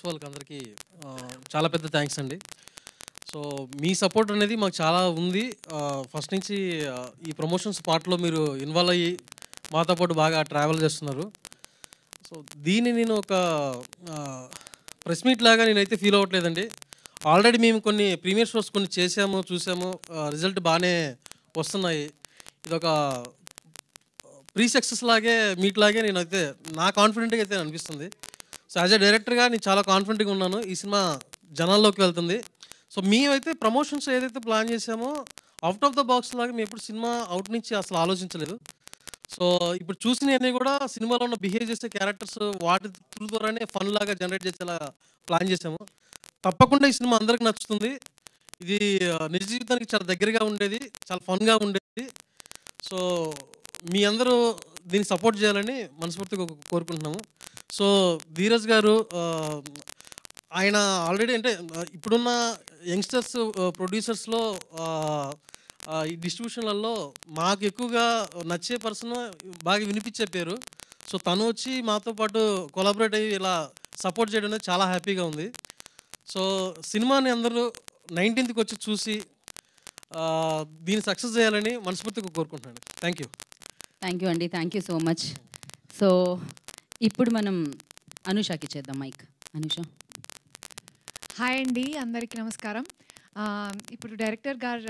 వాళ్ళకి అందరికీ చాలా పెద్ద థ్యాంక్స్ అండి. సో, మీ సపోర్ట్ అనేది మాకు చాలా ఉంది. ఫస్ట్ నుంచి ఈ ప్రమోషన్స్ పార్ట్‌లో మీరు ఇన్వాల్వ్ అయ్యి మాతో పాటు బాగా ట్రావెల్ చేస్తున్నారు. సో, దీన్ని నేను ఒక ఆహ్, ప్రెస్ మీట్ లాగా నేనైతే ఫీల్ అవ్వట్లేదండి. ఆల్రెడీ మేము కొన్ని ప్రీమియర్ షోస్ కొన్ని చేసాము, చూసాము. రిజల్ట్ బానే వస్తున్నాయి. ఇదొక ప్రీ సక్సెస్ లాగే మీట్ లాగే నేనైతే నా కాన్ఫిడెంట్‌గా అయితే అనిపిస్తుంది. సో, యాస్ ఎ డైరెక్టర్‌గా నేను చాలా కాన్ఫిడెంట్‌గా ఉన్నాను. ఈ సినిమా జనాల్లోకి వెళ్తుంది. సో, మేమైతే ప్రమోషన్స్ ఏదైతే ప్లాన్ చేసామో ఔట్ ఆఫ్ ద బాక్స్ లాగా మేము ఎప్పుడు సినిమా ఔట్ నుంచి అసలు ఆలోచించలేదు. సో, ఇప్పుడు చూసినయన్నీ కూడా సినిమాలో ఉన్న బిహేవ్ చేసే క్యారెక్టర్స్ వాటి త్రూ ద్వారానే ఫన్ లాగా జనరేట్ చేసేలా ప్లాన్ చేసాము. తప్పకుండా ఈ సినిమా అందరికి నచ్చుతుంది. ఇది నిజ జీవితానికి చాలా దగ్గరగా ఉండేది. చాలా ఫన్‌గా ఉండేది. సో, మీ అందరూ దీనికి సపోర్ట్ చేయాలని మనస్ఫూర్తిగా కోరుకుంటున్నాము. సో, ధీరజ్ గారు ఆయన ఆల్రెడీ అంటే ఇప్పుడున్న యంగ్‌స్టర్స్ ప్రొడ్యూసర్స్‌లో ఈ డిస్ట్రిబ్యూషన్‌లలో మాకు ఎక్కువగా నచ్చే పర్సన్ బాగా వినిపించే పేరు. సో, తను వచ్చి మాతో పాటు కొలాబరేట్ అయ్యి ఇలా సపోర్ట్ చేయడం అనేది చాలా హ్యాపీగా ఉంది. సో, సినిమాని అందరూ 19థ్‌కి వచ్చి చూసి దీన్ని సక్సెస్ చేయాలని మనస్ఫూర్తిగా కోరుకుంటున్నాను. Thank you. థ్యాంక్ యూ అండి. Thank you so much. So, ఇప్పుడు మనం అనుషకి చేద్దాం మైక్. అనుష. హాయ్ అండి, అందరికీ నమస్కారం. ఇప్పుడు డైరెక్టర్ గారు